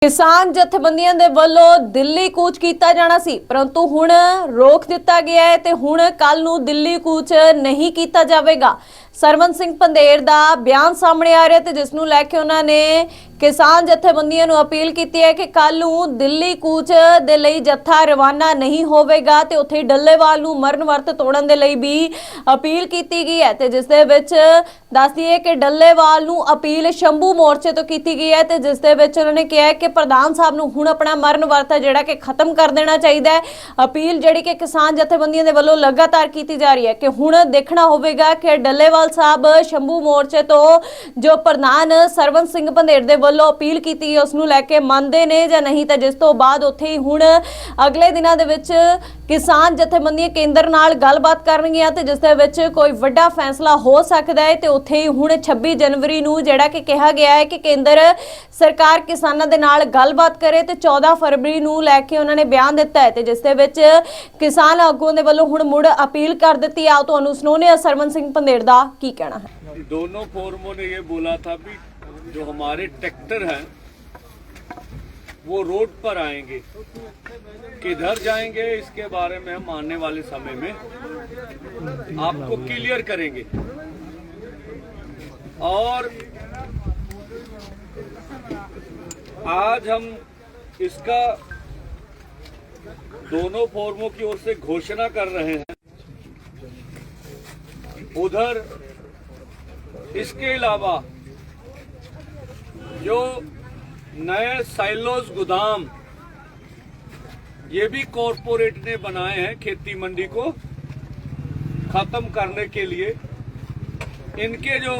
किसान जथेबंदियां दे ਵੱਲੋਂ ਦਿੱਲੀ ਕੂਚ ਕੀਤਾ ਜਾਣਾ ਸੀ परंतु ਹੁਣ रोक ਦਿੱਤਾ ਗਿਆ ਹੈ ਤੇ ਹੁਣ ਕੱਲ ਨੂੰ ਦਿੱਲੀ ਕੂਚ नहीं ਕੀਤਾ ਜਾਵੇਗਾ। सरवन सिंह पंधेर ਦਾ ਬਿਆਨ ਸਾਹਮਣੇ ਆ ਰਿਹਾ ਤੇ ਜਿਸ ਨੂੰ ਲੈ ਕੇ ਉਹਨਾਂ ਨੇ किसान जथेबंदियां ਨੂੰ अपील ਕੀਤੀ ਹੈ कि ਕੱਲ ਨੂੰ ਦਿੱਲੀ ਕੂਚ ਦੇ ਲਈ ਜੱਥਾ ਰਵਾਨਾ नहीं ਹੋਵੇਗਾ ਤੇ ਉੱਥੇ ਡੱਲੇਵਾਲ ਨੂੰ ਮਰਨ ਵਰਤ ਤੋੜਨ ਦੇ ਲਈ ਵੀ अपील ਕੀਤੀ ਗਈ ਹੈ ਤੇ ਜਿਸ ਦੇ ਵਿੱਚ ਦੱਸ ਦਈਏ ਕਿ ਡੱਲੇਵਾਲ ਨੂੰ अपील शंभू मोर्चे ਤੋਂ ਕੀਤੀ ਗਈ ਹੈ ਤੇ ਜਿਸ ਦੇ ਵਿੱਚ ਉਹਨਾਂ ਨੇ ਕਿਹਾ ਕਿ प्रधान साहब ਨੂੰ ਹੁਣ अपना मरण वर्त ਜਿਹੜਾ ਕਿ ਖਤਮ ਕਰ ਦੇਣਾ ਚਾਹੀਦਾ ਹੈ। अपील ਜਿਹੜੀ ਕਿ किसान जथेबंदियां ਦੇ ਵੱਲੋਂ ਲਗਾਤਾਰ ਕੀਤੀ ਜਾ ਰਹੀ ਹੈ ਕਿ ਹੁਣ ਦੇਖਣਾ ਹੋਵੇਗਾ ਕਿ ਡੱਲੇਵਾਲ ਸਾਹਿਬ शंभू मोर्चे ਤੋਂ जो प्रधान सरवन सिंह पंधेर ਦੇ ਵੱਲੋਂ अपील ਕੀਤੀ ਹੈ ਉਸ ਨੂੰ ਲੈ ਕੇ ਮੰਨਦੇ ਨੇ ਜਾਂ ਨਹੀਂ ਤਾਂ ਜਿਸ ਤੋਂ ਬਾਅਦ ਉੱਥੇ ਹੀ ਹੁਣ ਅਗਲੇ ਦਿਨਾਂ ਦੇ ਵਿੱਚ किसान जथेबंदियां केंद्र नाल गलबात करनगियां ते जिस दे विच कोई वड्डा फैसला हो सकदा है ते उत्थे ही हुण 26 जनवरी नूं जिहड़ा कि कहा गया है कि केंद्र सरकार किसानां दे नाल गलबात करे ते 14 फरवरी नूं लैके उन्हां ने बयान दिता है ते जिस दे विच किसान आगूआं दे वल्लों हुण मुड़ अपील कर दित्ती आ। तुहानूं सुणाउने सरवन सिंह पंधेर दा की कहना है। दोनों फोरमों ने ये बोला था भी जो हमारे ट्रैक्टर हैं वो रोड पर आएंगे, किधर जाएंगे इसके बारे में हम आने वाले समय में आपको क्लियर करेंगे। और आज हम इसका दोनों फोरमों की ओर से घोषणा कर रहे हैं। उधर इसके अलावा जो नए साइलोज गोदाम ये भी कॉरपोरेट ने बनाए हैं खेती मंडी को खत्म करने के लिए। इनके जो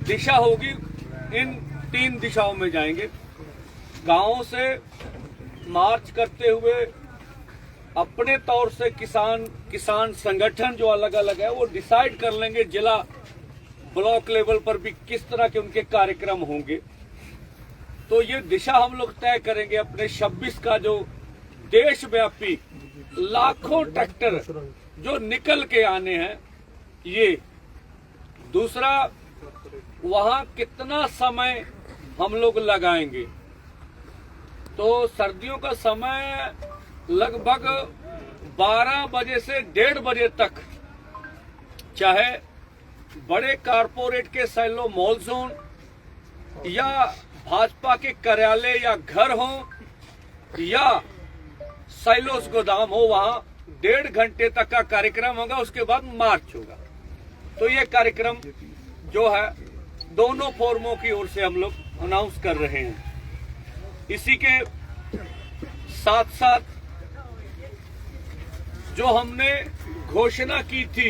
दिशा होगी इन 3 दिशाओं में जाएंगे। गांवों से मार्च करते हुए अपने तौर से किसान संगठन जो अलग अलग है वो डिसाइड कर लेंगे जिला ब्लॉक लेवल पर भी किस तरह के उनके कार्यक्रम होंगे। तो ये दिशा हम लोग तय करेंगे अपने 26 का जो देशव्यापी लाखों ट्रैक्टर जो निकल के आने हैं। ये दूसरा वहां कितना समय हम लोग लगाएंगे। तो सर्दियों का समय लगभग 12 बजे से 1:30 बजे तक, चाहे बड़े कारपोरेट के सैलो मॉल जोन या भाजपा के कार्यालय या घर हो या साइलोस गोदाम हो, वहां 1.5 घंटे तक का कार्यक्रम होगा। उसके बाद मार्च होगा। तो ये कार्यक्रम जो है दोनों फोरमों की ओर से हम लोग अनाउंस कर रहे हैं। इसी के साथ साथ जो हमने घोषणा की थी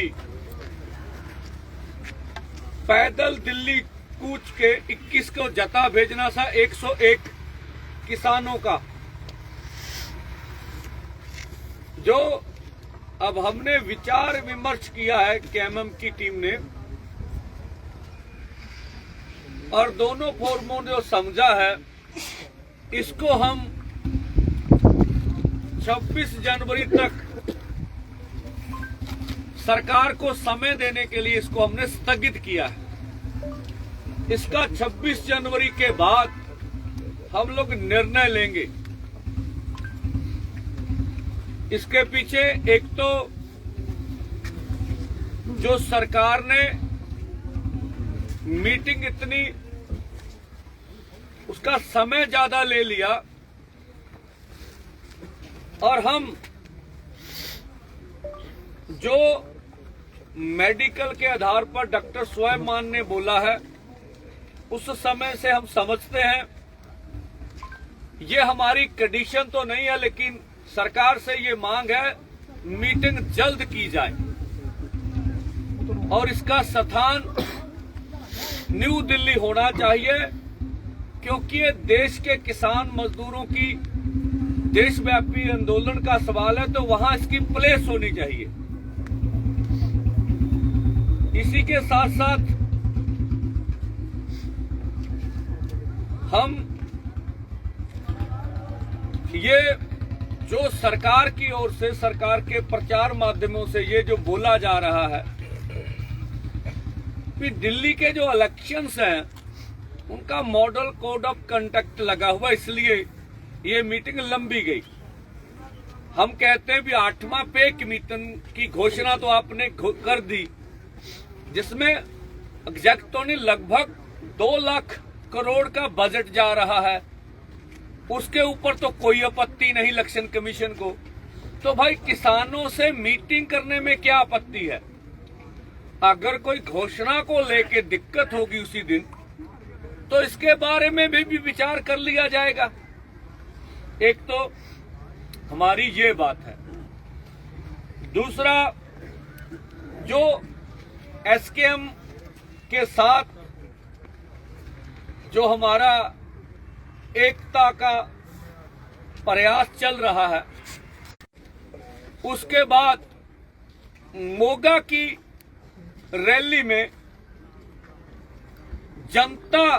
पैदल दिल्ली कूच के 21 को जता भेजना था 101 किसानों का, जो अब हमने विचार विमर्श किया है केएमएम की टीम ने और दोनों फोरमों ने जो समझा है इसको हम 26 जनवरी तक सरकार को समय देने के लिए इसको हमने स्थगित किया है। इसका 26 जनवरी के बाद हम लोग निर्णय लेंगे। इसके पीछे एक तो जो सरकार ने मीटिंग इतनी उसका समय ज्यादा ले लिया और हम जो मेडिकल के आधार पर डॉक्टर स्वयं मान ने बोला है उस समय से हम समझते हैं ये हमारी कंडीशन तो नहीं है, लेकिन सरकार से ये मांग है मीटिंग जल्द की जाए और इसका स्थान न्यू दिल्ली होना चाहिए, क्योंकि ये देश के किसान मजदूरों की देशव्यापी आंदोलन का सवाल है। तो वहां इसकी प्लेस होनी चाहिए। इसी के साथ साथ हम ये जो सरकार की ओर से सरकार के प्रचार माध्यमों से ये जो बोला जा रहा है कि दिल्ली के जो इलेक्शंस हैं उनका मॉडल कोड ऑफ कंडक्ट लगा हुआ, इसलिए ये मीटिंग लंबी गई। हम कहते हैं भी 8वां पे कमीशन की घोषणा तो आपने कर दी, जिसमें एग्जैक्ट तो नहीं, लगभग 2 लाख करोड़ का बजट जा रहा है। उसके ऊपर तो कोई आपत्ति नहीं इलेक्शन कमीशन को। तो भाई किसानों से मीटिंग करने में क्या आपत्ति है? अगर कोई घोषणा को लेके दिक्कत होगी उसी दिन, तो इसके बारे में भी विचार कर लिया जाएगा। एक तो हमारी ये बात है। दूसरा, जो एसकेएम के साथ जो हमारा एकता का प्रयास चल रहा है, उसके बाद मोगा की रैली में जनता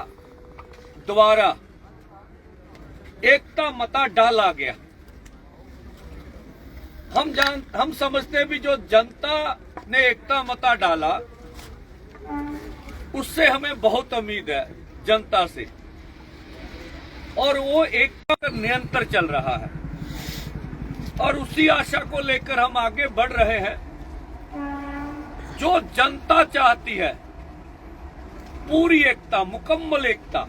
द्वारा एकता मता डाला गया। हम समझते हैं भी जो जनता ने एकता मता डाला, उससे हमें बहुत उम्मीद है जनता से, और वो एकता पर निरंतर चल रहा है, और उसी आशा को लेकर हम आगे बढ़ रहे हैं। जो जनता चाहती है पूरी एकता, मुकम्मल एकता,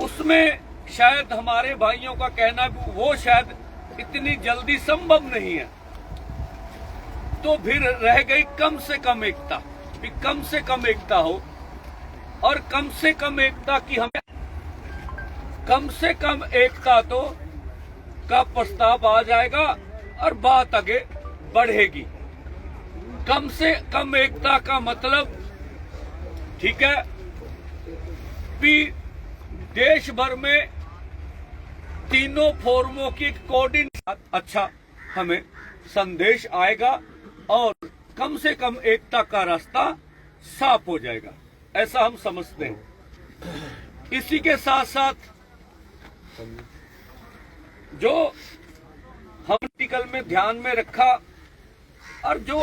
उसमें शायद हमारे भाइयों का कहना है वो शायद इतनी जल्दी संभव नहीं है। तो फिर रह गई कम से कम एकता, भी कम से कम एकता हो, और कम से कम एकता की हमें कम से कम एकता तो का प्रस्ताव आ जाएगा और बात आगे बढ़ेगी। कम से कम एकता का मतलब, ठीक है, भी देश भर में तीनों फोरमों की कोऑर्डिनेशन, अच्छा हमें संदेश आएगा और कम से कम एकता का रास्ता साफ हो जाएगा, ऐसा हम समझते हैं। इसी के साथ साथ जो हम आर्टिकल में ध्यान में रखा, और जो